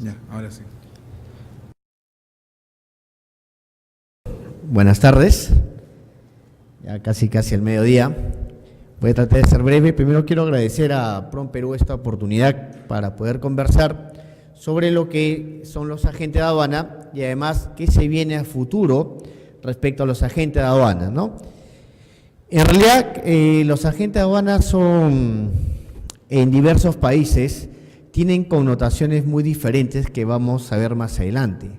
Ya, ahora sí. Buenas tardes, ya casi el mediodía. Voy a tratar de ser breve. Primero quiero agradecer a PROM Perú esta oportunidad para poder conversar sobre lo que son los agentes de aduana y además qué se viene a futuro respecto a los agentes de aduana, ¿no? En realidad, los agentes de aduana son, en diversos países, tienen connotaciones muy diferentes que vamos a ver más adelante.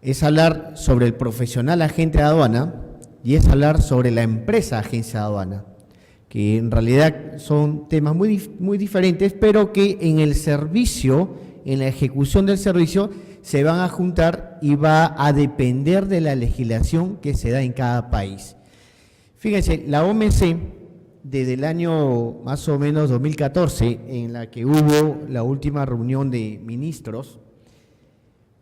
Es hablar sobre el profesional agente de aduana y es hablar sobre la empresa agencia de aduana, que en realidad son temas muy diferentes, pero que en el servicio, en la ejecución del servicio, se van a juntar y va a depender de la legislación que se da en cada país. Fíjense, la OMC, desde el año más o menos 2014, en la que hubo la última reunión de ministros,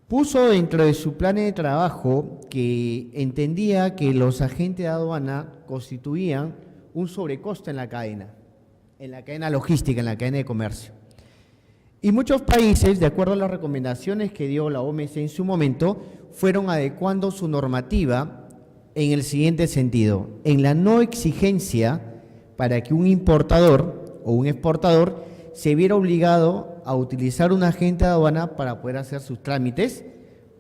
puso dentro de su plan de trabajo que entendía que los agentes de aduana constituían un sobrecoste en la cadena logística, en la cadena de comercio. Y muchos países, de acuerdo a las recomendaciones que dio la OMC en su momento, fueron adecuando su normativa en el siguiente sentido: en la no exigencia para que un importador o un exportador se viera obligado a utilizar un agente de aduana para poder hacer sus trámites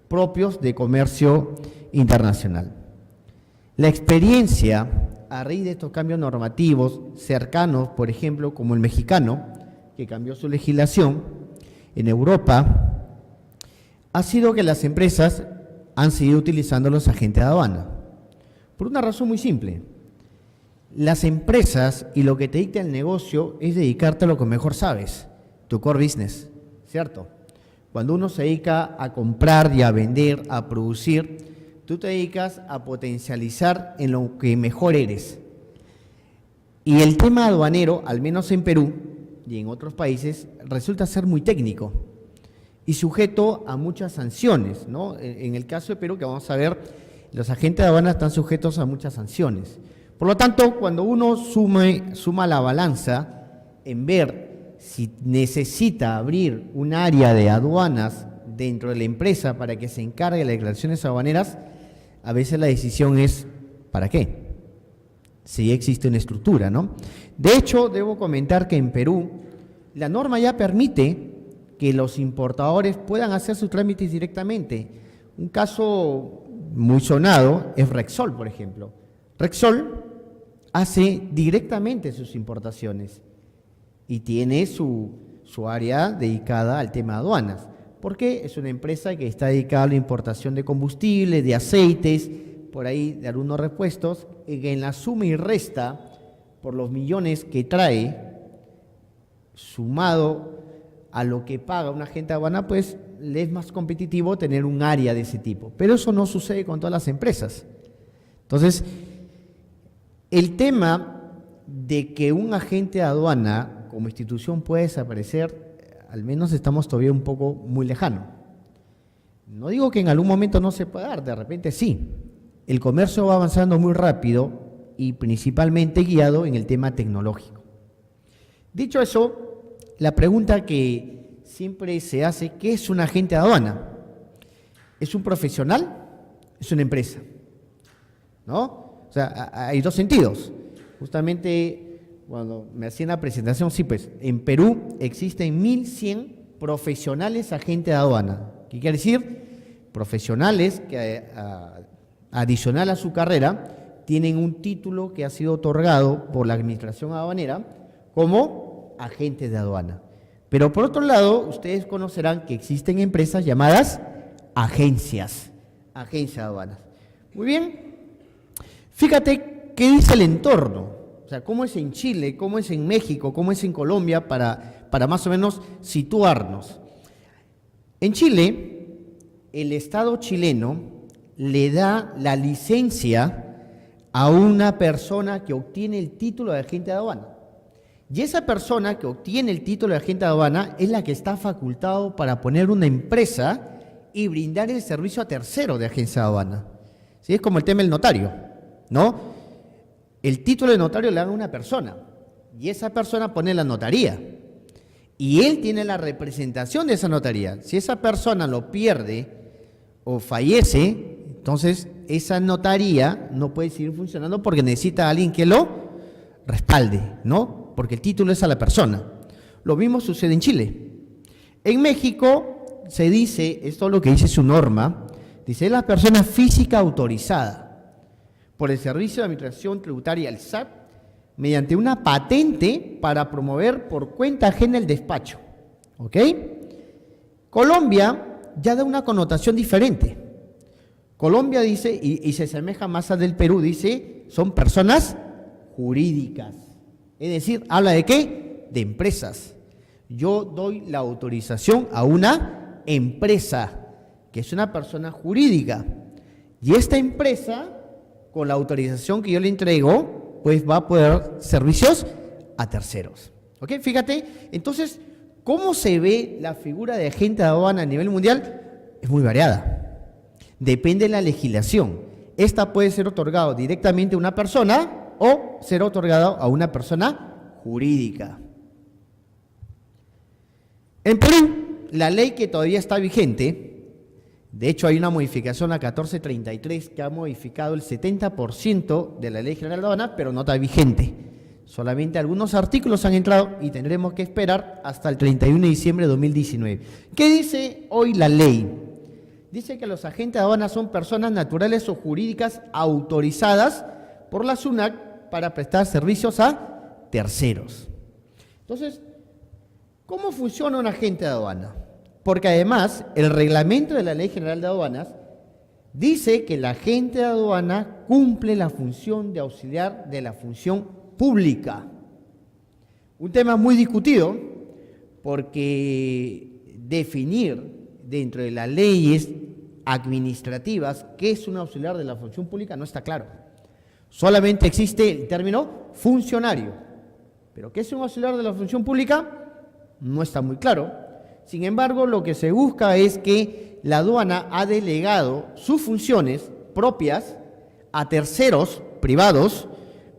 propios de comercio internacional. La experiencia a raíz de estos cambios normativos cercanos, por ejemplo, como el mexicano, que cambió su legislación en Europa, ha sido que las empresas han seguido utilizando los agentes de aduana. Por una razón muy simple. Las empresas y lo que te dicta el negocio es dedicarte a lo que mejor sabes, tu core business, ¿cierto? Cuando uno se dedica a comprar y a vender, a producir, tú te dedicas a potencializar en lo que mejor eres. Y el tema aduanero, al menos en Perú y en otros países, resulta ser muy técnico y sujeto a muchas sanciones, ¿no? En el caso de Perú, que vamos a ver, los agentes de aduana están sujetos a muchas sanciones. Por lo tanto, cuando uno suma la balanza en ver si necesita abrir un área de aduanas dentro de la empresa para que se encargue de las declaraciones aduaneras, a veces la decisión es ¿para qué? Si ya existe una estructura, ¿no? De hecho, debo comentar que en Perú la norma ya permite que los importadores puedan hacer sus trámites directamente. Un caso muy sonado es Rexol, por ejemplo. Rexol hace directamente sus importaciones y tiene su área dedicada al tema de aduanas. ¿Por qué? Es una empresa que está dedicada a la importación de combustible, de aceites, por ahí de algunos repuestos, que en la suma y resta, por los millones que trae, sumado a lo que paga un agente de aduana, pues le es más competitivo tener un área de ese tipo. Pero eso no sucede con todas las empresas. Entonces, el tema de que un agente de aduana como institución pueda desaparecer, al menos estamos todavía un poco muy lejano. No digo que en algún momento no se pueda dar, de repente sí. El comercio va avanzando muy rápido y principalmente guiado en el tema tecnológico. Dicho eso, la pregunta que siempre se hace, ¿qué es un agente de aduana? ¿Es un profesional? ¿Es una empresa? ¿No? O sea, hay dos sentidos. Justamente cuando me hacían la presentación, sí, pues en Perú existen 1.100 profesionales agentes de aduana. ¿Qué quiere decir? Profesionales que adicional a su carrera tienen un título que ha sido otorgado por la administración aduanera como agentes de aduana. Pero por otro lado, ustedes conocerán que existen empresas llamadas agencias de aduanas. Muy bien, fíjate qué dice el entorno, o sea, cómo es en Chile, cómo es en México, cómo es en Colombia, para más o menos situarnos. En Chile, el Estado chileno le da la licencia a una persona que obtiene el título de agente de aduana. Y esa persona que obtiene el título de agente de aduana es la que está facultado para poner una empresa y brindar el servicio a tercero de agencia de aduana. ¿Sí? Es como el tema del notario, ¿no? El título de notario le dan a una persona y esa persona pone la notaría. y él tiene la representación de esa notaría. Si esa persona lo pierde o fallece, entonces esa notaría no puede seguir funcionando porque necesita a alguien que lo respalde, ¿no? Porque el título es a la persona. Lo mismo sucede en Chile. En México se dice, esto es lo que dice su norma, dice la persona física autorizada por el Servicio de Administración Tributaria, el SAT, mediante una patente para promover por cuenta ajena el despacho. ¿Ok? Colombia ya da una connotación diferente. Colombia dice, y se asemeja más al del Perú, dice, son personas jurídicas. Es decir, ¿habla de qué? De empresas. Yo doy la autorización a una empresa, que es una persona jurídica. Y esta empresa, con la autorización que yo le entrego, pues va a poder dar servicios a terceros. ¿Ok? Fíjate, entonces, ¿cómo se ve la figura de agente de aduana a nivel mundial? Es muy variada. Depende de la legislación. Esta puede ser otorgada directamente a una persona o ser otorgada a una persona jurídica. En Perú, la ley que todavía está vigente, de hecho hay una modificación a 1433 que ha modificado el 70% de la Ley General de Aduana, pero no está vigente. Solamente algunos artículos han entrado y tendremos que esperar hasta el 31 de diciembre de 2019. ¿Qué dice hoy la ley? Dice que los agentes de aduana son personas naturales o jurídicas autorizadas por la SUNAT para prestar servicios a terceros. Entonces, ¿cómo funciona un agente de aduana? Porque además, el reglamento de la Ley General de Aduanas dice que el agente de aduana cumple la función de auxiliar de la función pública. Un tema muy discutido porque definir dentro de las leyes administrativas qué es un auxiliar de la función pública no está claro. Solamente existe el término funcionario. Pero ¿qué es un auxiliar de la función pública? No está muy claro. Sin embargo, lo que se busca es que la aduana ha delegado sus funciones propias a terceros privados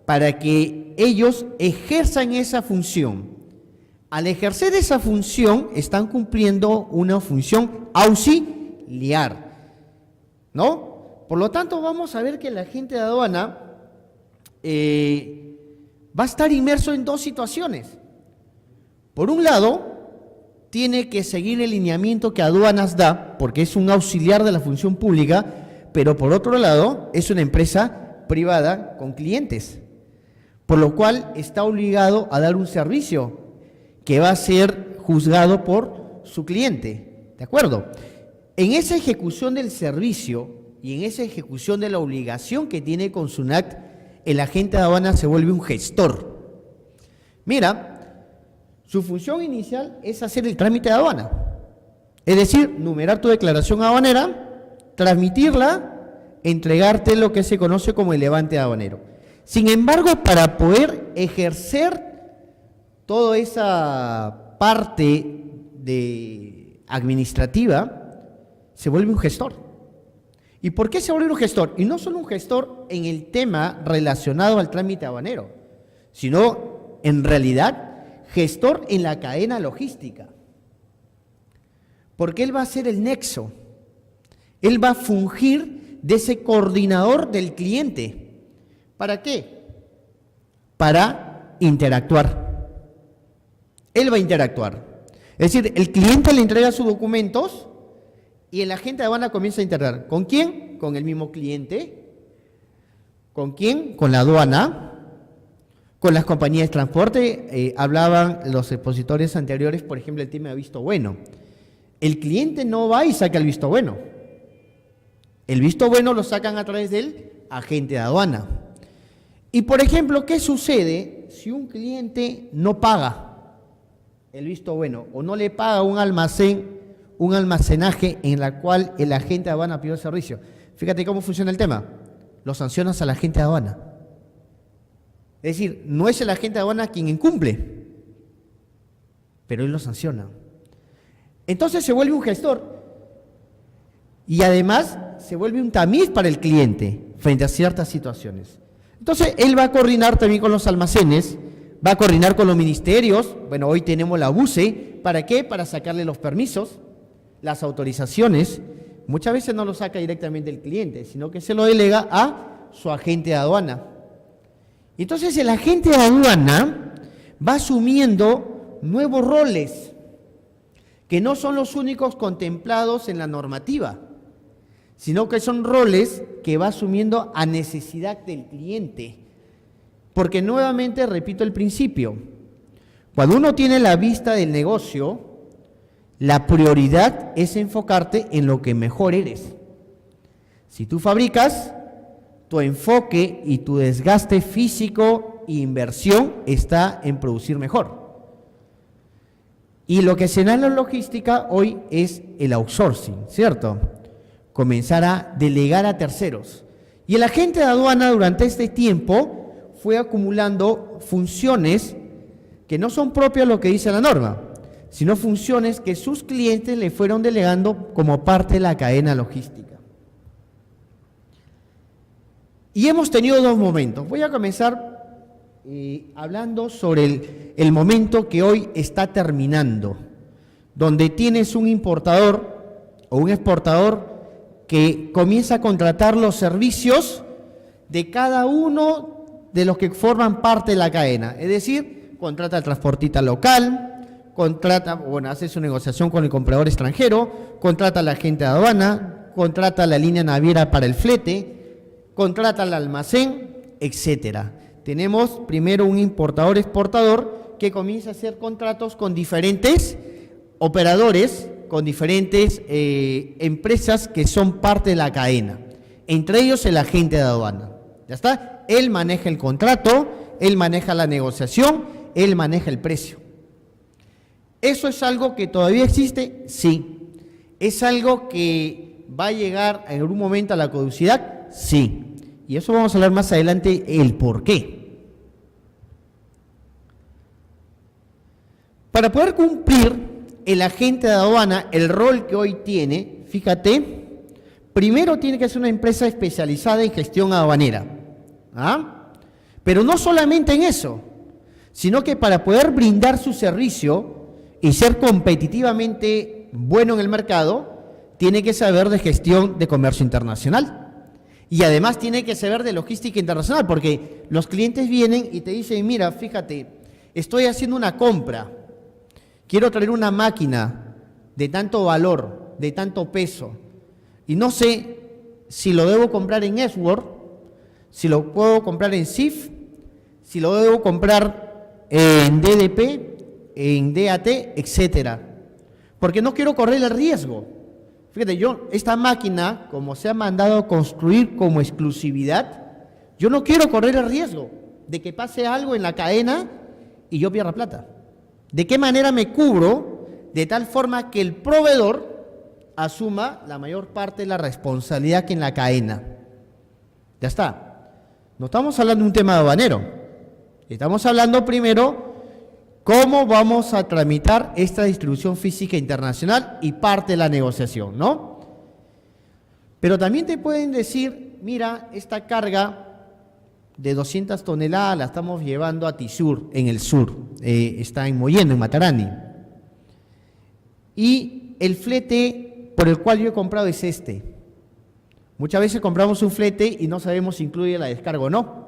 para que ellos ejerzan esa función. Al ejercer esa función, están cumpliendo una función auxiliar, ¿no? Por lo tanto, vamos a ver que el agente de aduana va a estar inmerso en dos situaciones. Por un lado, tiene que seguir el lineamiento que aduanas da, porque es un auxiliar de la función pública, pero por otro lado, es una empresa privada con clientes, por lo cual está obligado a dar un servicio que va a ser juzgado por su cliente, ¿de acuerdo? En esa ejecución del servicio y en esa ejecución de la obligación que tiene con SUNAT, el agente de aduana se vuelve un gestor. Mira, su función inicial es hacer el trámite de aduana, es decir, numerar tu declaración aduanera, transmitirla, entregarte lo que se conoce como el levante aduanero. Sin embargo, para poder ejercer toda esa parte administrativa, se vuelve un gestor. ¿Y por qué se vuelve un gestor? Y no solo un gestor en el tema relacionado al trámite aduanero, sino en realidad gestor en la cadena logística. Porque él va a ser el nexo, él va a fungir de ese coordinador del cliente. ¿Para qué? Para interactuar. Él va a interactuar. Es decir, el cliente le entrega sus documentos y el agente de aduana comienza a interactuar. ¿Con quién? Con el mismo cliente. ¿Con quién? Con la aduana. Con las compañías de transporte. Hablaban los expositores anteriores, por ejemplo, el tema de visto bueno. El cliente no va y saca el visto bueno. El visto bueno lo sacan a través del agente de aduana. Y, por ejemplo, ¿qué sucede si un cliente no paga el visto bueno o no le paga un almacenaje en la cual el agente de aduana pidió el servicio? Fíjate cómo funciona el tema. Lo sancionas al agente de aduana. Es decir, no es el agente de aduana quien incumple, pero él lo sanciona. Entonces se vuelve un gestor y además se vuelve un tamiz para el cliente frente a ciertas situaciones. Entonces él va a coordinar también con los almacenes va a coordinar con los ministerios. Bueno, hoy tenemos la UCE. ¿Para qué? Para sacarle los permisos, las autorizaciones. Muchas veces no lo saca directamente el cliente, sino que se lo delega a su agente de aduana. Entonces el agente de aduana va asumiendo nuevos roles que no son los únicos contemplados en la normativa, sino que son roles que va asumiendo a necesidad del cliente. Porque nuevamente repito el principio, cuando uno tiene la vista del negocio, la prioridad es enfocarte en lo que mejor eres. Si tú fabricas, tu enfoque y tu desgaste físico e inversión está en producir mejor. Y lo que se da en la logística hoy es el outsourcing, ¿cierto? Comenzar a delegar a terceros. Y el agente de aduana durante este tiempo fue acumulando funciones que no son propias de lo que dice la norma, sino funciones que sus clientes le fueron delegando como parte de la cadena logística. Y hemos tenido dos momentos. Voy a comenzar hablando sobre el momento que hoy está terminando, donde tienes un importador o un exportador que comienza a contratar los servicios de cada uno de los que forman parte de la cadena. Es decir, contrata al transportista local, hace su negociación con el comprador extranjero, contrata al agente de aduana, contrata a la línea naviera para el flete, contrata al almacén, etcétera. Tenemos primero un importador-exportador que comienza a hacer contratos con diferentes operadores, con diferentes empresas que son parte de la cadena, entre ellos el agente de aduana. ¿Ya está? Él maneja el contrato, él maneja la negociación, él maneja el precio. ¿Eso es algo que todavía existe? Sí. ¿Es algo que va a llegar en algún momento a la caducidad? Sí. Y eso vamos a hablar más adelante el por qué. Para poder cumplir el agente de aduana, el rol que hoy tiene, fíjate, primero tiene que ser una empresa especializada en gestión aduanera. ¿Ah? Pero no solamente en eso, sino que para poder brindar su servicio y ser competitivamente bueno en el mercado, tiene que saber de gestión de comercio internacional. Y además tiene que saber de logística internacional, porque los clientes vienen y te dicen, mira, fíjate, estoy haciendo una compra, quiero traer una máquina de tanto valor, de tanto peso, y no sé si lo debo comprar en Eastworld, si lo puedo comprar en SIF, si lo debo comprar en DDP, en DAT, etcétera. Porque no quiero correr el riesgo. Fíjate, esta máquina, como se ha mandado a construir como exclusividad, yo no quiero correr el riesgo de que pase algo en la cadena y yo pierda plata. ¿De qué manera me cubro? De tal forma que el proveedor asuma la mayor parte de la responsabilidad que en la cadena. Ya está. No estamos hablando de un tema aduanero. Estamos hablando primero cómo vamos a tramitar esta distribución física internacional y parte de la negociación, ¿no? Pero también te pueden decir, mira, esta carga de 200 toneladas la estamos llevando a Tizur, en el sur, está en Mollendo, en Matarani. Y el flete por el cual yo he comprado es este. Muchas veces compramos un flete y no sabemos si incluye la descarga o no.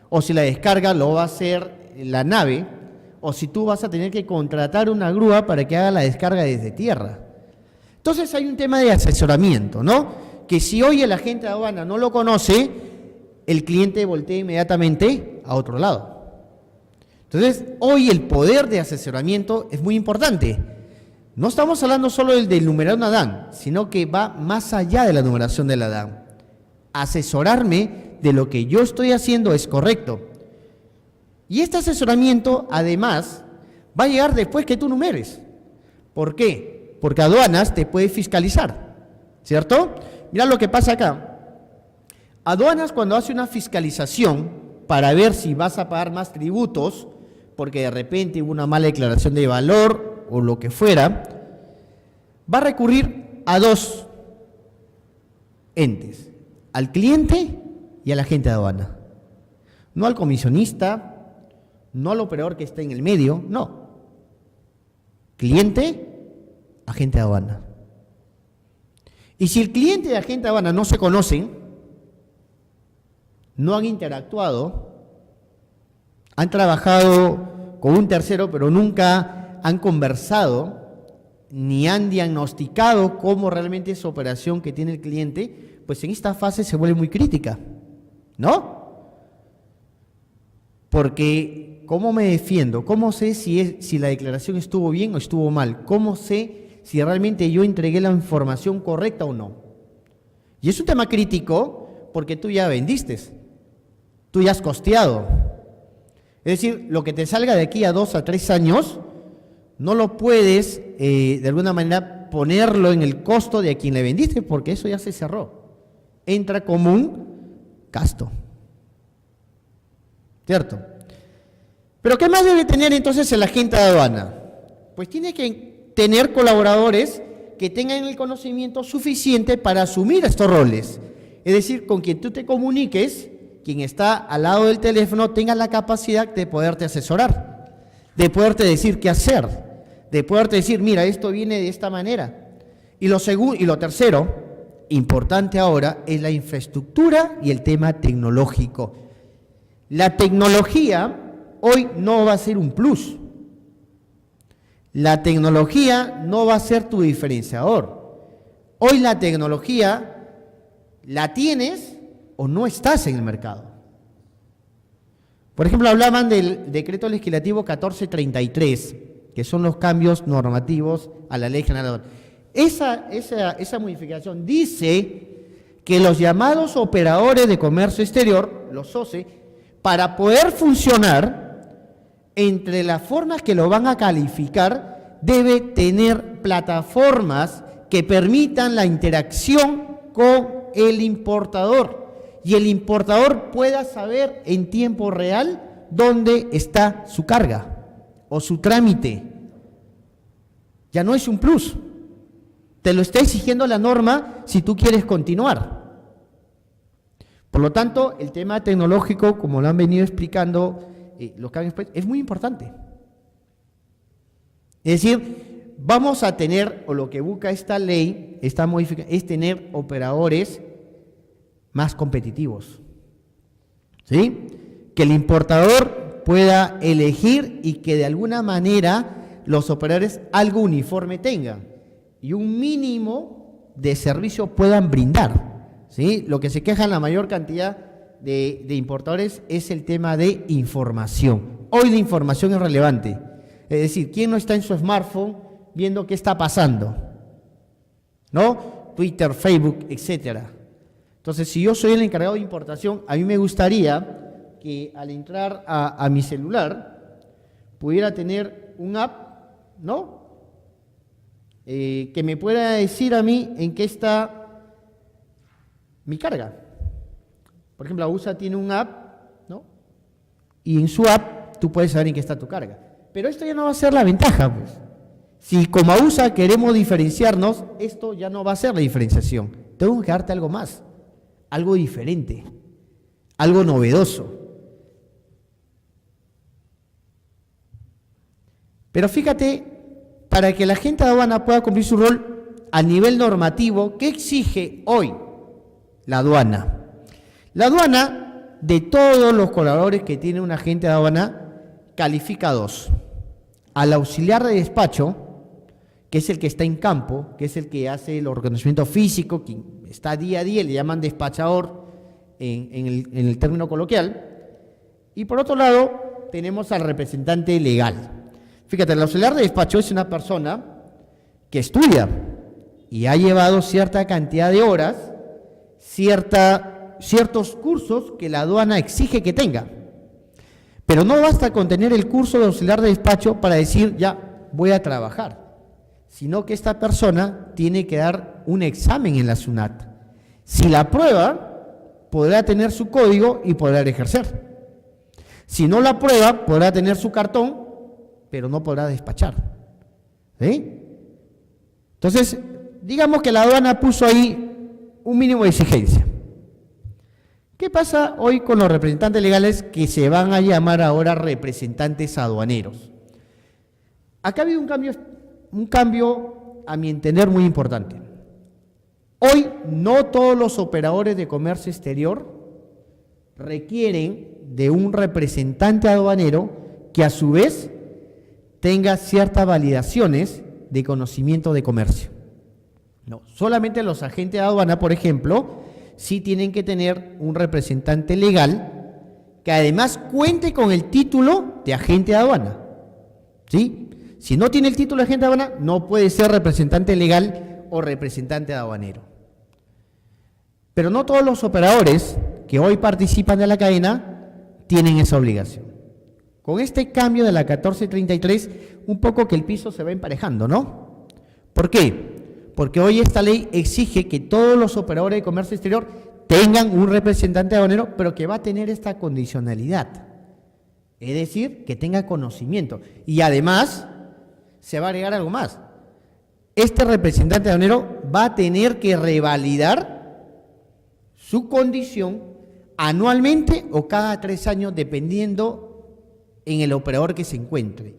O si la descarga lo va a hacer la nave, o si tú vas a tener que contratar una grúa para que haga la descarga desde tierra. Entonces hay un tema de asesoramiento, ¿no? Que si hoy el agente de aduana no lo conoce, el cliente voltea inmediatamente a otro lado. Entonces, hoy el poder de asesoramiento es muy importante. No estamos hablando solo del numeral NADAN, sino que va más allá de la numeración de la DAN. Asesorarme de lo que yo estoy haciendo es correcto. Y este asesoramiento, además, va a llegar después que tú numeres. ¿Por qué? Porque aduanas te puede fiscalizar, ¿cierto? Mira lo que pasa acá. Aduanas, cuando hace una fiscalización para ver si vas a pagar más tributos, porque de repente hubo una mala declaración de valor o lo que fuera, va a recurrir a dos entes, al cliente y al agente de aduana. No al comisionista, no al operador que está en el medio, no. Cliente, agente de aduana. Y si el cliente y el agente de aduana no se conocen, no han interactuado, han trabajado con un tercero, pero nunca han conversado, ni han diagnosticado cómo realmente es la operación que tiene el cliente, pues en esta fase se vuelve muy crítica, ¿no? Porque, ¿cómo me defiendo? ¿Cómo sé si la declaración estuvo bien o estuvo mal? ¿Cómo sé si realmente yo entregué la información correcta o no? Y es un tema crítico porque tú ya vendiste, tú ya has costeado. Es decir, lo que te salga de aquí a 2 a 3 años, no lo puedes, de alguna manera, ponerlo en el costo de a quien le vendiste, porque eso ya se cerró. Entra como un gasto. ¿Cierto? Pero ¿qué más debe tener entonces el agente de aduana? Pues tiene que tener colaboradores que tengan el conocimiento suficiente para asumir estos roles. Es decir, con quien tú te comuniques, quien está al lado del teléfono tenga la capacidad de poderte asesorar, de poderte decir qué hacer, de poderte decir, mira, esto viene de esta manera. Y lo tercero, importante ahora, es la infraestructura y el tema tecnológico. La tecnología hoy no va a ser un plus. La tecnología no va a ser tu diferenciador. Hoy la tecnología la tienes o no estás en el mercado. Por ejemplo, hablaban del decreto legislativo 1433, que son los cambios normativos a la Ley General. Esa modificación dice que los llamados operadores de comercio exterior, los OCE, para poder funcionar, entre las formas que lo van a calificar, debe tener plataformas que permitan la interacción con el importador y el importador pueda saber en tiempo real dónde está su carga o su trámite. Ya no es un plus. Te lo está exigiendo la norma si tú quieres continuar. Por lo tanto, el tema tecnológico, como lo han venido explicando los cambios, es muy importante. Es decir, vamos a tener, o lo que busca esta ley, esta modificación, es tener operadores más competitivos, ¿sí? Que el importador pueda elegir y que de alguna manera los operadores algo uniforme tengan y un mínimo de servicio puedan brindar, ¿sí? Lo que se queja la mayor cantidad de importadores es el tema de información. Hoy la información es relevante, es decir, ¿quién no está en su smartphone viendo qué está pasando? ¿No? Twitter, Facebook, etcétera. Entonces, si yo soy el encargado de importación, a mí me gustaría que al entrar a mi celular pudiera tener un app, ¿no? Que me pueda decir a mí en qué está mi carga. Por ejemplo, AUSA tiene un app, ¿no? Y en su app tú puedes saber en qué está tu carga. Pero esto ya no va a ser la ventaja, pues. Si como AUSA queremos diferenciarnos, esto ya no va a ser la diferenciación. Tengo que darte algo más. Algo diferente, algo novedoso. Pero fíjate, para que la agente de aduana pueda cumplir su rol a nivel normativo, ¿qué exige hoy la aduana? La aduana, de todos los colaboradores que tiene un agente de aduana, califica 2. Al auxiliar de despacho, que es el que está en campo, que es el que hace el reconocimiento físico, quien está día a día, le llaman despachador en el término coloquial. Y por otro lado, tenemos al representante legal. Fíjate, el auxiliar de despacho es una persona que estudia y ha llevado cierta cantidad de horas, ciertos cursos que la aduana exige que tenga. Pero no basta con tener el curso de auxiliar de despacho para decir, ya, voy a trabajar, sino que esta persona tiene que dar un examen en la SUNAT. Si la aprueba, podrá tener su código y podrá ejercer. Si no la aprueba, podrá tener su cartón, pero no podrá despachar. ¿Sí? Entonces, digamos que la aduana puso ahí un mínimo de exigencia. ¿Qué pasa hoy con los representantes legales que se van a llamar ahora representantes aduaneros? Acá ha habido un cambio, a mi entender, muy importante. Hoy no todos los operadores de comercio exterior requieren de un representante aduanero que a su vez tenga ciertas validaciones de conocimiento de comercio. No, solamente los agentes de aduana, por ejemplo, sí tienen que tener un representante legal que además cuente con el título de agente de aduana. ¿Sí? Si no tiene el título de agente de aduana, no puede ser representante legal o representante aduanero. Pero no todos los operadores que hoy participan de la cadena tienen esa obligación. Con este cambio de la 1433, un poco que el piso se va emparejando, ¿no? ¿Por qué? Porque hoy esta ley exige que todos los operadores de comercio exterior tengan un representante aduanero, pero que va a tener esta condicionalidad. Es decir, que tenga conocimiento. Y además, se va a agregar algo más. Este representante aduanero va a tener que revalidar su condición anualmente o cada 3 años, dependiendo en el operador que se encuentre.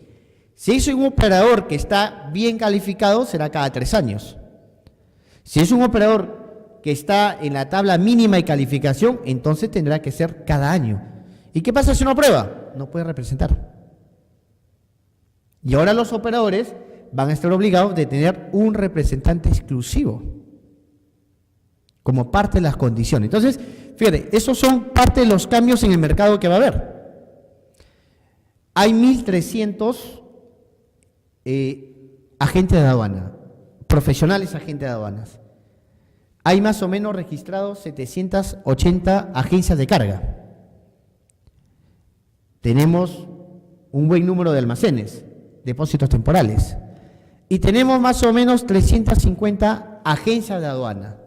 Si es un operador que está bien calificado, será cada 3 años. Si es un operador que está en la tabla mínima de calificación, entonces tendrá que ser cada año. ¿Y qué pasa si no aprueba? No puede representar. Y ahora los operadores van a estar obligados de tener un representante exclusivo como parte de las condiciones. Entonces, fíjate, esos son parte de los cambios en el mercado que va a haber. Hay 1.300 agentes de aduana, profesionales agentes de aduanas. Hay más o menos registrados 780 agencias de carga. Tenemos un buen número de almacenes, depósitos temporales. Y tenemos más o menos 350 agencias de aduana.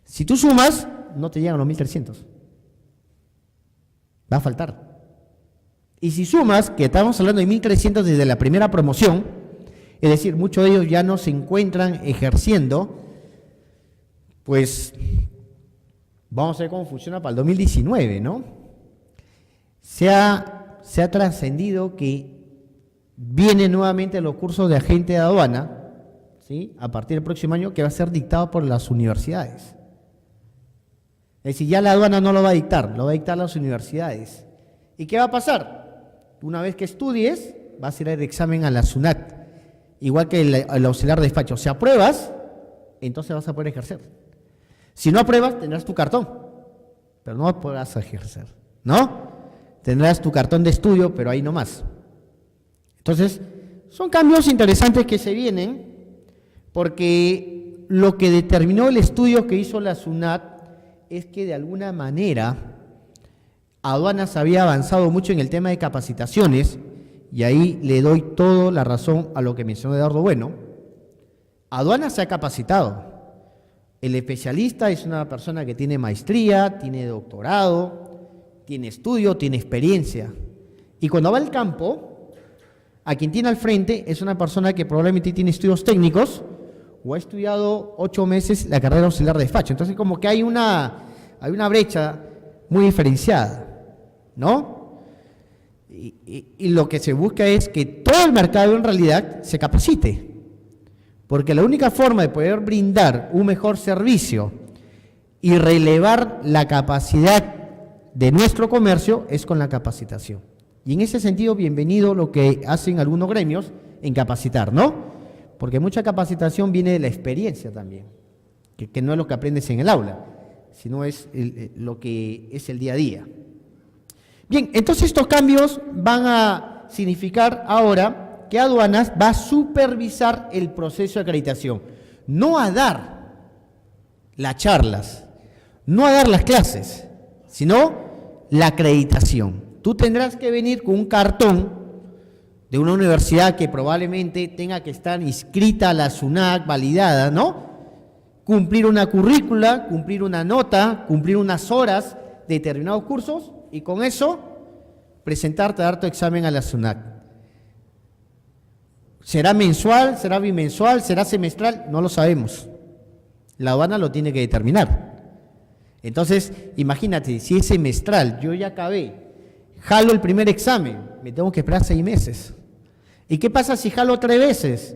Si tú sumas, no te llegan los 1.300. Va a faltar. Y si sumas, que estamos hablando de 1.300 desde la primera promoción, es decir, muchos de ellos ya no se encuentran ejerciendo, pues vamos a ver cómo funciona para el 2019, ¿no? Se ha trascendido que vienen nuevamente los cursos de agente de aduana, ¿sí?, a partir del próximo año, que va a ser dictado por las universidades. Es decir, ya la aduana no lo va a dictar, lo va a dictar las universidades. ¿Y qué va a pasar? Una vez que estudies, vas a ir al examen a la SUNAT, igual que el auxiliar de despacho. Si apruebas, entonces vas a poder ejercer. Si no apruebas, tendrás tu cartón, pero no podrás ejercer, ¿no? Tendrás tu cartón de estudio, pero ahí no más. Entonces, son cambios interesantes que se vienen, porque lo que determinó el estudio que hizo la SUNAT es que de alguna manera Aduanas había avanzado mucho en el tema de capacitaciones, y ahí le doy toda la razón a lo que mencionó Eduardo Bueno. Aduanas se ha capacitado. El especialista es una persona que tiene maestría, tiene doctorado, tiene estudio, tiene experiencia. Y cuando va al campo, a quien tiene al frente es una persona que probablemente tiene estudios técnicos o ha estudiado 8 meses la carrera auxiliar de despacho. Entonces, como que hay una brecha muy diferenciada, ¿no? Y lo que se busca es que todo el mercado en realidad se capacite, porque la única forma de poder brindar un mejor servicio y relevar la capacidad de nuestro comercio es con la capacitación. Y en ese sentido, bienvenido lo que hacen algunos gremios en capacitar, ¿no? Porque mucha capacitación viene de la experiencia también, que no es lo que aprendes en el aula, sino es lo que es el día a día. Bien, entonces estos cambios van a significar ahora que Aduanas va a supervisar el proceso de acreditación, no a dar las charlas, no a dar las clases, sino la acreditación. Tú tendrás que venir con un cartón de una universidad que probablemente tenga que estar inscrita a la SUNAT, validada, ¿no? Cumplir una currícula, cumplir una nota, cumplir unas horas de determinados cursos y con eso presentarte a dar tu examen a la SUNAT. ¿Será mensual? ¿Será bimensual? ¿Será semestral? No lo sabemos. La aduana lo tiene que determinar. Entonces, imagínate, si es semestral, yo ya acabé, jalo el primer examen, me tengo que esperar 6 meses. ¿Y qué pasa si jalo 3 veces?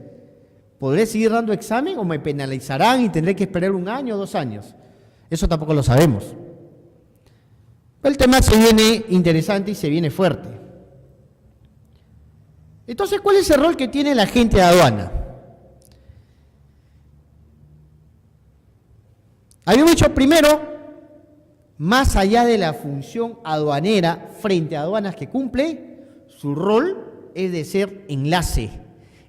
¿Podré seguir dando examen o me penalizarán y tendré que esperar 1 año o 2 años? Eso tampoco lo sabemos. Pero el tema se viene interesante y se viene fuerte. Entonces, ¿cuál es el rol que tiene la agente de aduana? Habíamos dicho primero, más allá de la función aduanera frente a aduanas que cumple, su rol es de ser enlace.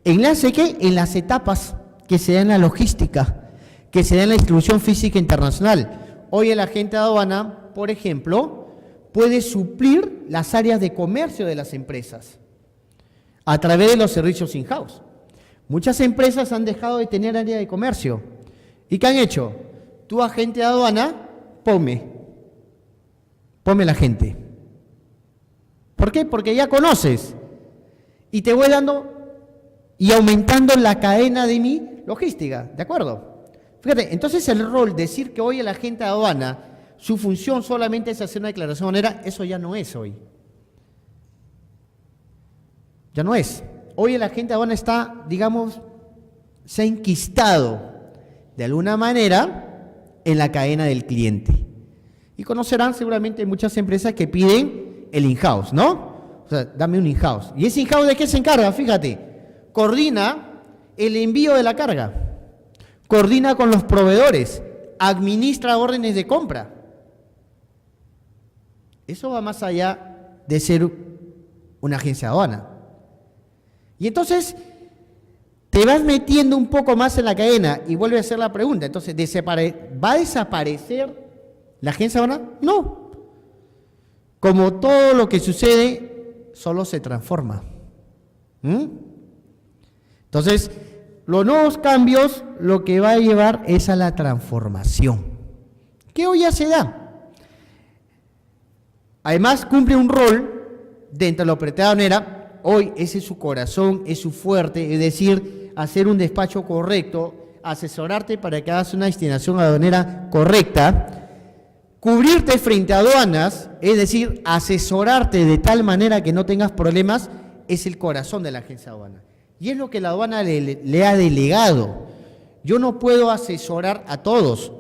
¿Enlace qué? En las etapas que se dan en la logística, que se dan en la distribución física internacional. Hoy el agente de aduana, por ejemplo, puede suplir las áreas de comercio de las empresas a través de los servicios in-house. Muchas empresas han dejado de tener área de comercio. ¿Y qué han hecho? Tu agente de aduana, ponme la gente. ¿Por qué? Porque ya conoces y te voy dando y aumentando la cadena de mi logística, ¿de acuerdo? Fíjate, entonces el rol, decir que hoy el agente de aduana, su función solamente es hacer una declaración aduanera, eso ya no es hoy. Ya no es. Hoy el agente de aduana está, digamos, se ha enquistado de alguna manera en la cadena del cliente. Y conocerán seguramente muchas empresas que piden el in-house, ¿no? O sea, dame un in-house. ¿Y ese in-house de qué se encarga? Fíjate, coordina el envío de la carga, coordina con los proveedores, administra órdenes de compra. Eso va más allá de ser una agencia de aduana. Y entonces te vas metiendo un poco más en la cadena y vuelve a hacer la pregunta. Entonces, ¿va a desaparecer la agencia de aduana? No. Como todo lo que sucede, solo se transforma. Entonces, los nuevos cambios lo que va a llevar es a la transformación, que hoy ya se da. Además, cumple un rol dentro de la operadora aduanera. Hoy ese es su corazón, es su fuerte, es decir, hacer un despacho correcto, asesorarte para que hagas una destinación aduanera correcta, cubrirte frente a aduanas, es decir, asesorarte de tal manera que no tengas problemas, es el corazón de la agencia de aduana. Y es lo que la aduana le ha delegado. Yo no puedo asesorar a todos,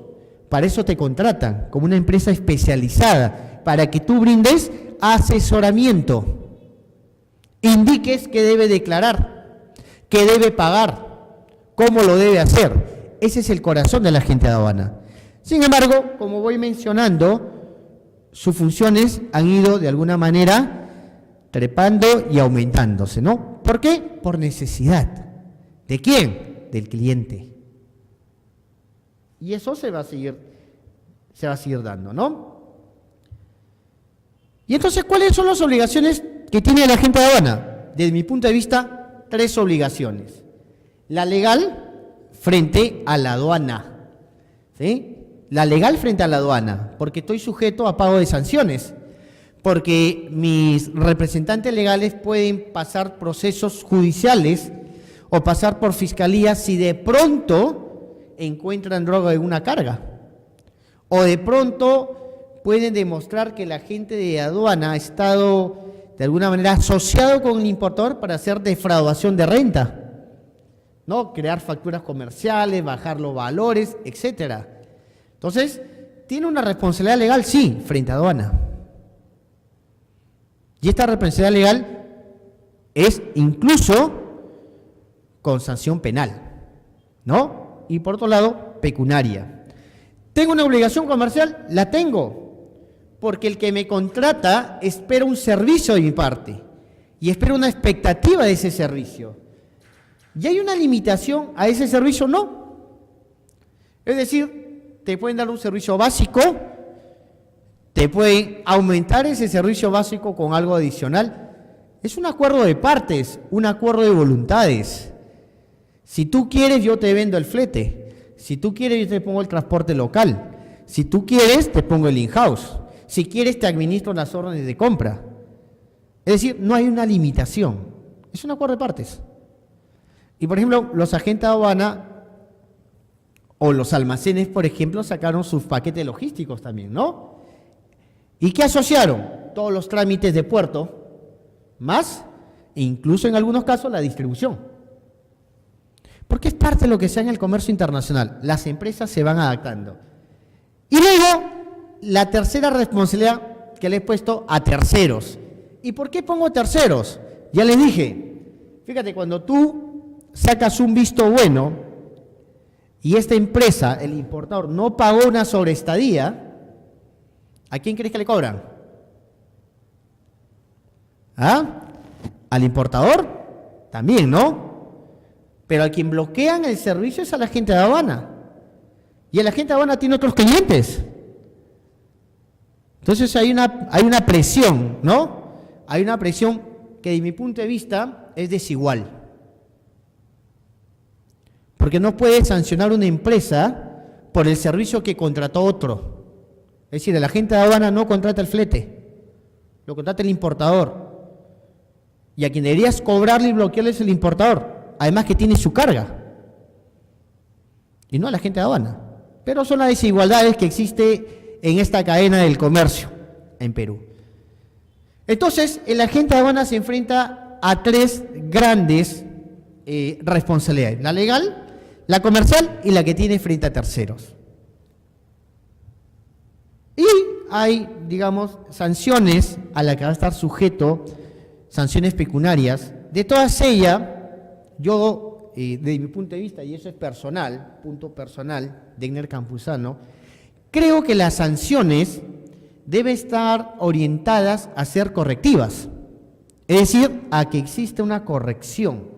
para eso te contratan como una empresa especializada, para que tú brindes asesoramiento. Indiques qué debe declarar, qué debe pagar, cómo lo debe hacer. Ese es el corazón de la agente de aduana. Sin embargo, como voy mencionando, sus funciones han ido de alguna manera trepando y aumentándose, ¿no? ¿Por qué? Por necesidad. ¿De quién? Del cliente. Y eso se va a seguir dando, ¿no? Y entonces, ¿cuáles son las obligaciones que tiene la agente de aduana? Desde mi punto de vista, 3 obligaciones. La legal frente a la aduana, ¿sí? La legal frente a la aduana, porque estoy sujeto a pago de sanciones, porque mis representantes legales pueden pasar procesos judiciales o pasar por fiscalía si de pronto encuentran droga en una carga, o de pronto pueden demostrar que el agente de aduana ha estado de alguna manera asociado con un importador para hacer defraudación de renta, ¿no? Crear facturas comerciales, bajar los valores, etcétera. Entonces, ¿tiene una responsabilidad legal? Sí, frente a aduana. Y esta responsabilidad legal es incluso con sanción penal, ¿no? Y por otro lado, pecuniaria. ¿Tengo una obligación comercial? La tengo, porque el que me contrata espera un servicio de mi parte y espera una expectativa de ese servicio. ¿Y hay una limitación a ese servicio? No. Es decir, te pueden dar un servicio básico, te pueden aumentar ese servicio básico con algo adicional. Es un acuerdo de partes, un acuerdo de voluntades. Si tú quieres, yo te vendo el flete. Si tú quieres, yo te pongo el transporte local. Si tú quieres, te pongo el in-house. Si quieres, te administro las órdenes de compra. Es decir, no hay una limitación. Es un acuerdo de partes. Y, por ejemplo, los agentes de aduana O los almacenes, por ejemplo, sacaron sus paquetes logísticos también, ¿no? ¿Y qué asociaron? Todos los trámites de puerto, más, e incluso en algunos casos, la distribución. Porque es parte de lo que sea en el comercio internacional. Las empresas se van adaptando. Y luego, la tercera responsabilidad que le he puesto a terceros. ¿Y por qué pongo terceros? Ya les dije, fíjate, cuando tú sacas un visto bueno y esta empresa, el importador, no pagó una sobreestadía, ¿a quién crees que le cobran? ¿Ah? ¿Al importador? También, ¿no? Pero a quien bloquean el servicio es a la gente de aduana. Y el agente de aduana tiene otros clientes. Entonces hay una presión, ¿no? Hay una presión que desde mi punto de vista es desigual. Porque no puede sancionar una empresa por el servicio que contrató otro. Es decir, el agente de aduana no contrata el flete, lo contrata el importador. Y a quien deberías cobrarle y bloquearle es el importador, además que tiene su carga. Y no a la gente de aduana. Pero son las desigualdades que existe en esta cadena del comercio en Perú. Entonces, el agente de aduana se enfrenta a tres grandes responsabilidades: la legal, la comercial y la que tiene frente a terceros. Y hay, digamos, sanciones a las que va a estar sujeto, sanciones pecuniarias. De todas ellas, yo, desde mi punto de vista, y eso es personal, punto personal, Degner Campuzano, creo que las sanciones deben estar orientadas a ser correctivas, es decir, a que exista una corrección.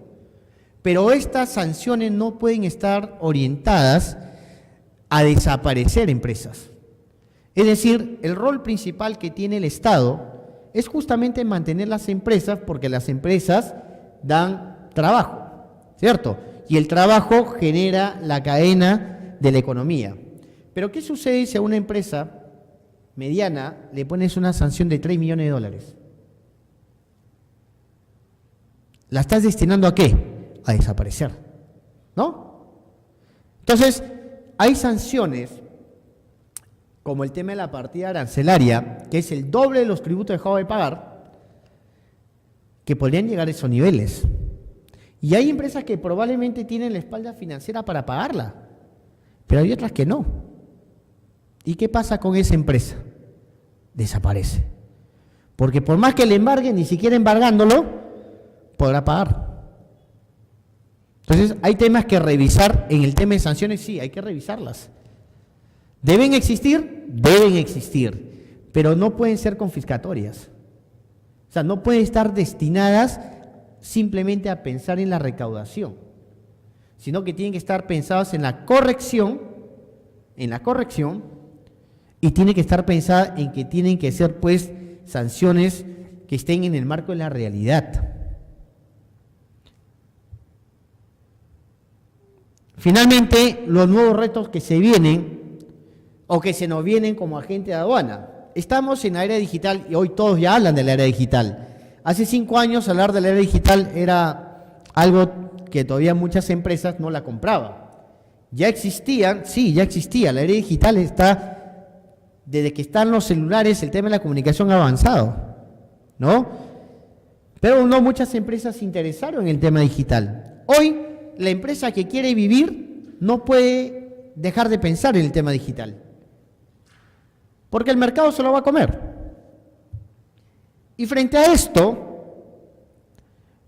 Pero estas sanciones no pueden estar orientadas a desaparecer empresas. Es decir, el rol principal que tiene el Estado es justamente mantener las empresas, porque las empresas dan trabajo, ¿cierto? Y el trabajo genera la cadena de la economía. Pero ¿qué sucede si a una empresa mediana le pones una sanción de 3 millones de dólares? ¿La estás destinando a qué? A desaparecer, ¿no? Entonces, hay sanciones, como el tema de la partida arancelaria, que es el doble de los tributos dejados de pagar, que podrían llegar a esos niveles. Y hay empresas que probablemente tienen la espalda financiera para pagarla, pero hay otras que no. ¿Y qué pasa con esa empresa? Desaparece. Porque por más que le embarguen, ni siquiera embargándolo, podrá pagar. Entonces, hay temas que revisar. En el tema de sanciones, sí, hay que revisarlas. ¿Deben existir? Deben existir, pero no pueden ser confiscatorias. O sea, no pueden estar destinadas simplemente a pensar en la recaudación, sino que tienen que estar pensadas en la corrección, y tiene que estar pensada en que tienen que ser, pues, sanciones que estén en el marco de la realidad. Finalmente, los nuevos retos que se vienen o que se nos vienen como agente de aduana. Estamos en la era digital y hoy todos ya hablan de la era digital. Hace 5 años hablar de la era digital era algo que todavía muchas empresas no la compraban. Ya existían, sí, ya existía. La era digital está, desde que están los celulares, el tema de la comunicación ha avanzado, ¿no? Pero no muchas empresas se interesaron en el tema digital. Hoy, la empresa que quiere vivir no puede dejar de pensar en el tema digital, porque el mercado se lo va a comer. Y frente a esto,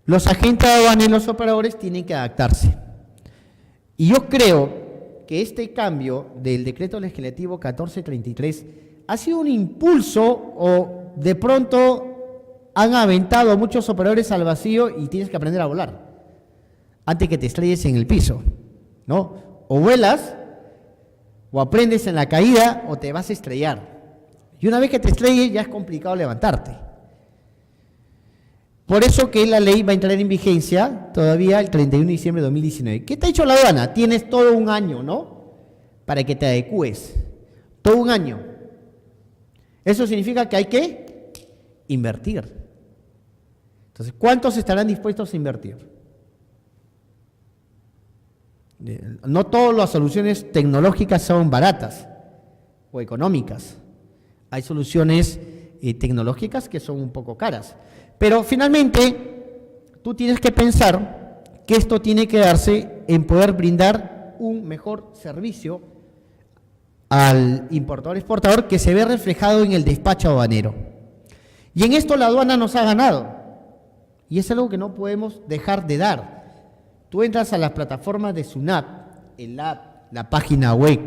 los agentes de aduana y los operadores tienen que adaptarse. Y yo creo que este cambio del decreto legislativo 1433 ha sido un impulso, o de pronto han aventado a muchos operadores al vacío y tienes que aprender a volar antes que te estrelles en el piso, ¿no? O vuelas, o aprendes en la caída, o te vas a estrellar. Y una vez que te estrelles ya es complicado levantarte. Por eso que la ley va a entrar en vigencia todavía el 31 de diciembre de 2019. ¿Qué te ha dicho la aduana? Tienes todo un año, ¿no? Para que te adecues. Todo un año. Eso significa que hay que invertir. Entonces, ¿cuántos estarán dispuestos a invertir? No todas las soluciones tecnológicas son baratas o económicas. Hay soluciones tecnológicas que son un poco caras. Pero finalmente, tú tienes que pensar que esto tiene que darse en poder brindar un mejor servicio al importador-exportador que se ve reflejado en el despacho aduanero. Y en esto la aduana nos ha ganado. Y es algo que no podemos dejar de dar. Tú entras a las plataformas de SUNAT, el app, la página web,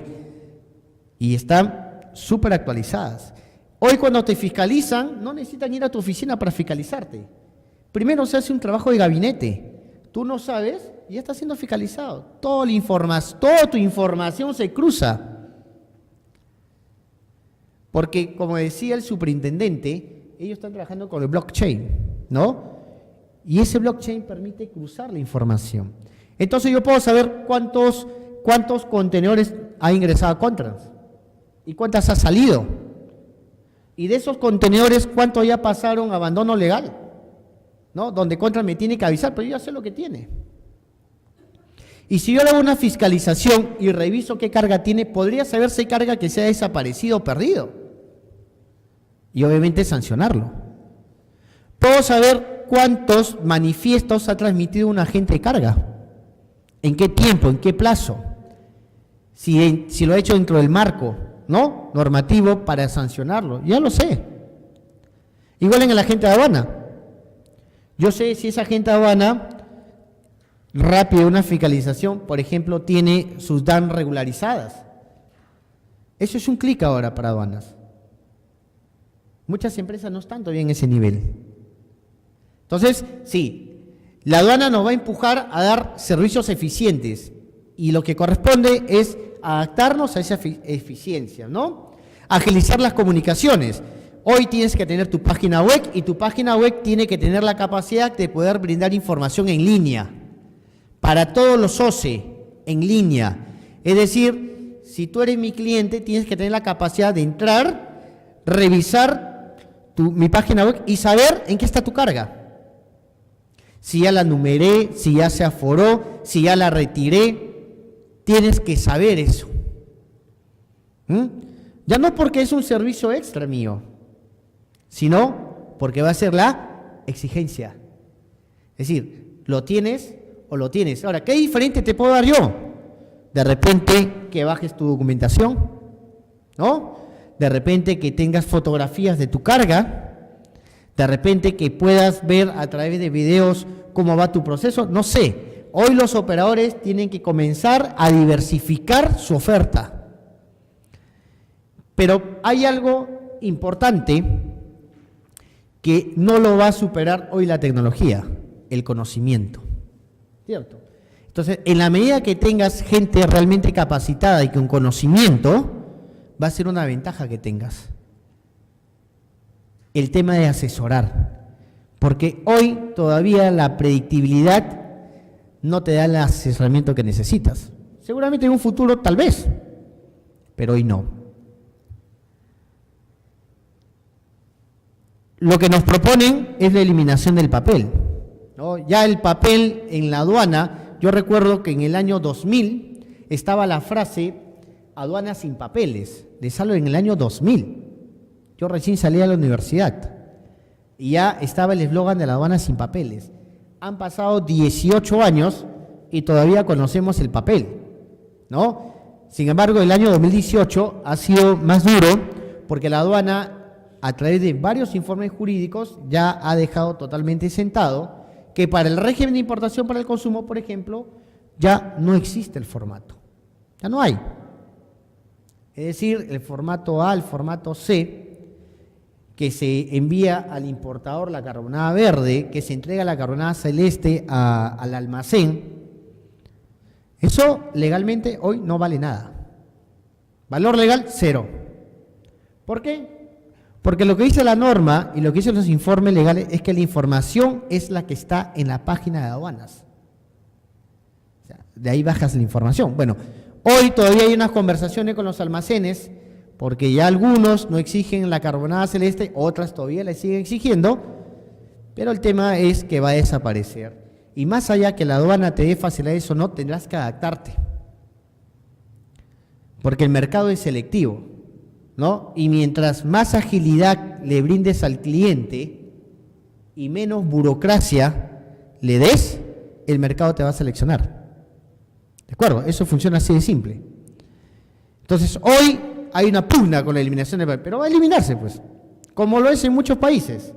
y están súper actualizadas. Hoy cuando te fiscalizan, no necesitan ir a tu oficina para fiscalizarte. Primero se hace un trabajo de gabinete. Tú no sabes y ya está siendo fiscalizado. Toda tu información se cruza. Porque, como decía el superintendente, ellos están trabajando con el blockchain, ¿no? Y ese blockchain permite cruzar la información. Entonces yo puedo saber cuántos contenedores ha ingresado a Contrans y cuántas ha salido. Y de esos contenedores, ¿cuántos ya pasaron a abandono legal? ¿No? Donde Contrans me tiene que avisar, pero yo ya sé lo que tiene. Y si yo le hago una fiscalización y reviso qué carga tiene, podría saber si hay carga que se ha desaparecido o perdido. Y obviamente sancionarlo. Puedo saber cuántos manifiestos ha transmitido un agente de carga. ¿En qué tiempo? ¿En qué plazo? Si lo ha hecho dentro del marco, ¿no?, normativo para sancionarlo. Ya lo sé. Igual en el agente de aduana. Yo sé si esa agente de aduana, rápido una fiscalización, por ejemplo, tiene sus DAN regularizadas. Eso es un clic ahora para aduanas. Muchas empresas no están todavía en ese nivel. Entonces, sí, la aduana nos va a empujar a dar servicios eficientes y lo que corresponde es adaptarnos a esa eficiencia, ¿no? Agilizar las comunicaciones. Hoy tienes que tener tu página web y tu página web tiene que tener la capacidad de poder brindar información en línea para todos los OCE en línea. Es decir, si tú eres mi cliente, tienes que tener la capacidad de entrar, revisar mi página web y saber en qué está tu carga. Si ya la numeré, si ya se aforó, si ya la retiré, tienes que saber eso. Ya no porque es un servicio extra mío, sino porque va a ser la exigencia. Es decir, lo tienes o lo tienes. Ahora, ¿qué diferente te puedo dar yo? De repente que bajes tu documentación, ¿no? De repente que tengas fotografías de tu carga, de repente que puedas ver a través de videos cómo va tu proceso, no sé. Hoy los operadores tienen que comenzar a diversificar su oferta. Pero hay algo importante que no lo va a superar hoy la tecnología, el conocimiento. ¿Cierto? Entonces, en la medida que tengas gente realmente capacitada y con conocimiento, va a ser una ventaja que tengas. El tema de asesorar, porque hoy todavía la predictibilidad no te da el asesoramiento que necesitas. Seguramente en un futuro tal vez, pero hoy no. Lo que nos proponen es la eliminación del papel, ¿no? Ya el papel en la aduana, yo recuerdo que en el año 2000 estaba la frase aduana sin papeles, les hablo en el año 2000. Yo recién salí a la universidad y ya estaba el eslogan de la aduana sin papeles. Han pasado 18 años y todavía conocemos el papel, ¿no? Sin embargo, el año 2018 ha sido más duro porque la aduana, a través de varios informes jurídicos, ya ha dejado totalmente sentado que para el régimen de importación para el consumo, por ejemplo, ya no existe el formato. Ya no hay. Es decir, el formato A, el formato C, que se envía al importador la carbonada verde, que se entrega la carbonada celeste al almacén, eso legalmente hoy no vale nada. Valor legal, 0. ¿Por qué? Porque lo que dice la norma y lo que dicen los informes legales es que la información es la que está en la página de aduanas. O sea, de ahí bajas la información. Bueno, hoy todavía hay unas conversaciones con los almacenes, porque ya algunos no exigen la carbonada celeste, otras todavía la siguen exigiendo, pero el tema es que va a desaparecer. Y más allá que la aduana te dé facilidades o no, tendrás que adaptarte. Porque el mercado es selectivo, ¿no? Y mientras más agilidad le brindes al cliente y menos burocracia le des, el mercado te va a seleccionar. ¿De acuerdo? Eso funciona así de simple. Entonces, hoy hay una pugna con la eliminación del PAC, pero va a eliminarse, pues, como lo es en muchos países.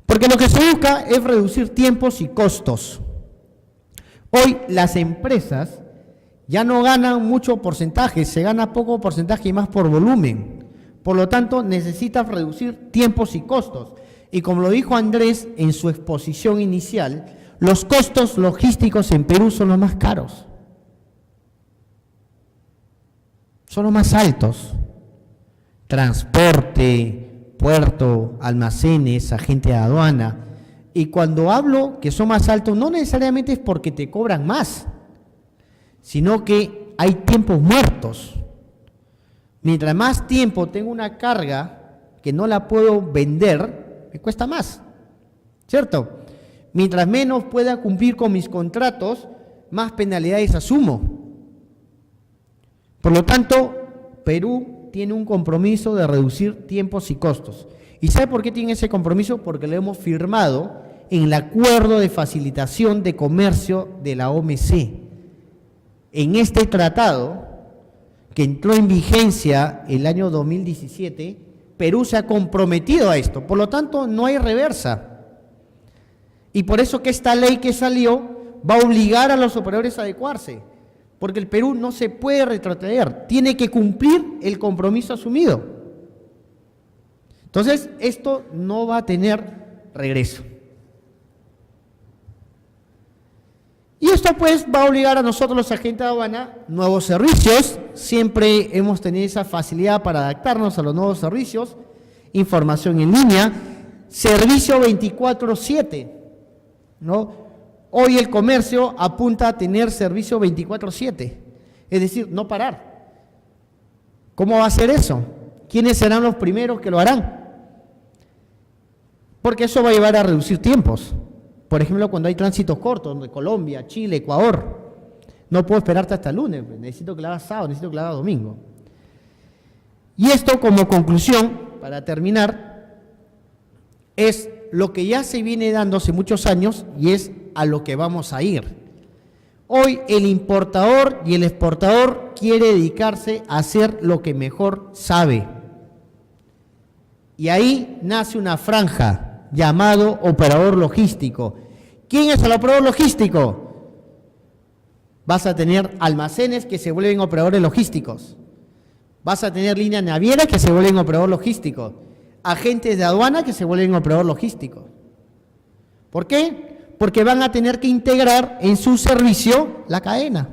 Porque lo que se busca es reducir tiempos y costos. Hoy las empresas ya no ganan mucho porcentaje, se gana poco porcentaje y más por volumen. Por lo tanto, necesitas reducir tiempos y costos. Y como lo dijo Andrés en su exposición inicial, los costos logísticos en Perú son los más caros. Son los más altos. Transporte, puerto, almacenes, agente de aduana. Y cuando hablo que son más altos, no necesariamente es porque te cobran más, sino que hay tiempos muertos. Mientras más tiempo tengo una carga que no la puedo vender, me cuesta más, ¿cierto? Mientras menos pueda cumplir con mis contratos, más penalidades asumo. Por lo tanto, Perú tiene un compromiso de reducir tiempos y costos. ¿Y sabe por qué tiene ese compromiso? Porque lo hemos firmado en el Acuerdo de Facilitación de Comercio de la OMC. En este tratado, que entró en vigencia el año 2017, Perú se ha comprometido a esto. Por lo tanto, no hay reversa. Y por eso que esta ley que salió va a obligar a los operadores a adecuarse. Porque el Perú no se puede retrotraer, tiene que cumplir el compromiso asumido. Entonces, esto no va a tener regreso. Y esto pues va a obligar a nosotros los agentes de aduana nuevos servicios. Siempre hemos tenido esa facilidad para adaptarnos a los nuevos servicios. Información en línea, servicio 24/7, ¿no? Hoy el comercio apunta a tener servicio 24/7, es decir, no parar. ¿Cómo va a ser eso? ¿Quiénes serán los primeros que lo harán? Porque eso va a llevar a reducir tiempos. Por ejemplo, cuando hay tránsitos cortos, de Colombia, Chile, Ecuador, no puedo esperarte hasta el lunes, necesito que lo haga sábado, necesito que lo haga domingo. Y esto como conclusión, para terminar, es lo que ya se viene dando hace muchos años y es a lo que vamos a ir. Hoy el importador y el exportador quiere dedicarse a hacer lo que mejor sabe. Y ahí nace una franja llamado operador logístico. ¿Quién es el operador logístico? Vas a tener almacenes que se vuelven operadores logísticos. Vas a tener líneas navieras que se vuelven operador logístico. Agentes de aduana que se vuelven operador logístico. ¿Por qué? Porque van a tener que integrar en su servicio la cadena.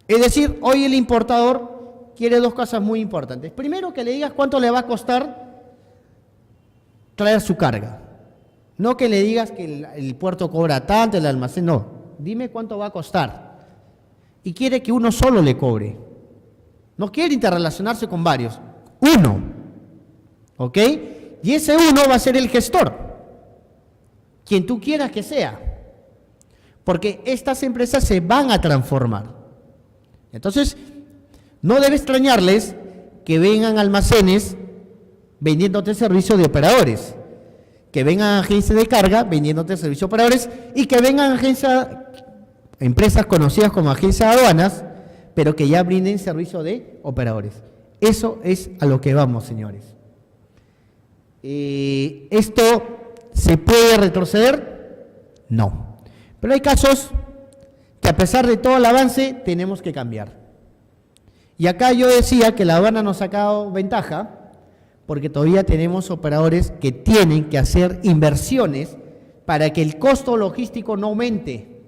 Es decir, hoy el importador quiere dos cosas muy importantes. Primero, que le digas cuánto le va a costar traer su carga. No que le digas que el puerto cobra tanto, el almacén, no. Dime cuánto va a costar. Y quiere que uno solo le cobre. No quiere interrelacionarse con varios. Uno. ¿Ok? Y ese uno va a ser el gestor. Quien tú quieras que sea. Porque estas empresas se van a transformar. Entonces, no debe extrañarles que vengan almacenes vendiéndote servicio de operadores, que vengan agencias de carga vendiéndote servicio de operadores y que vengan empresas conocidas como agencias de aduanas, pero que ya brinden servicio de operadores. Eso es a lo que vamos, señores. ¿Esto se puede retroceder? No. Pero hay casos que a pesar de todo el avance tenemos que cambiar. Y acá yo decía que la aduana nos ha sacado ventaja porque todavía tenemos operadores que tienen que hacer inversiones para que el costo logístico no aumente.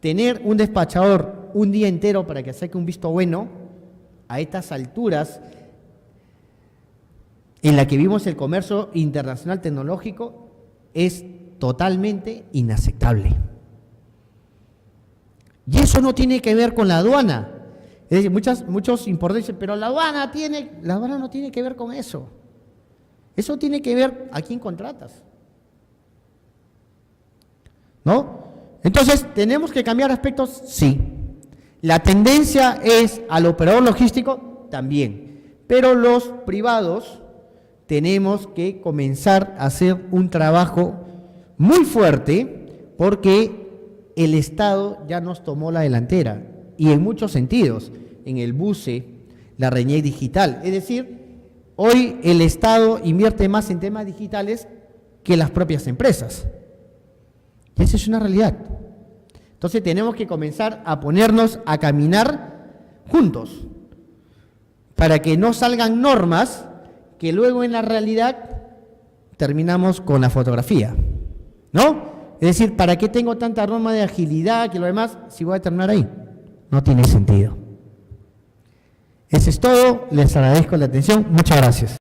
Tener un despachador un día entero para que saque un visto bueno, a estas alturas en la que vimos el comercio internacional tecnológico, es totalmente inaceptable. Y eso no tiene que ver con la aduana. Es decir, muchos importadores dicen, pero la aduana no tiene que ver con eso. Eso tiene que ver a quién contratas. ¿no? Entonces, ¿tenemos que cambiar aspectos? Sí. La tendencia es al operador logístico también, pero los privados tenemos que comenzar a hacer un trabajo muy fuerte porque el Estado ya nos tomó la delantera y en muchos sentidos, en el BUCE, la RENIEC digital, es decir, hoy el Estado invierte más en temas digitales que las propias empresas. Y esa es una realidad. Entonces tenemos que comenzar a ponernos a caminar juntos para que no salgan normas que luego en la realidad terminamos con la fotografía, ¿no? Es decir, ¿para qué tengo tanta norma de agilidad que lo demás si voy a terminar ahí? No tiene sentido. Eso es todo, les agradezco la atención, muchas gracias.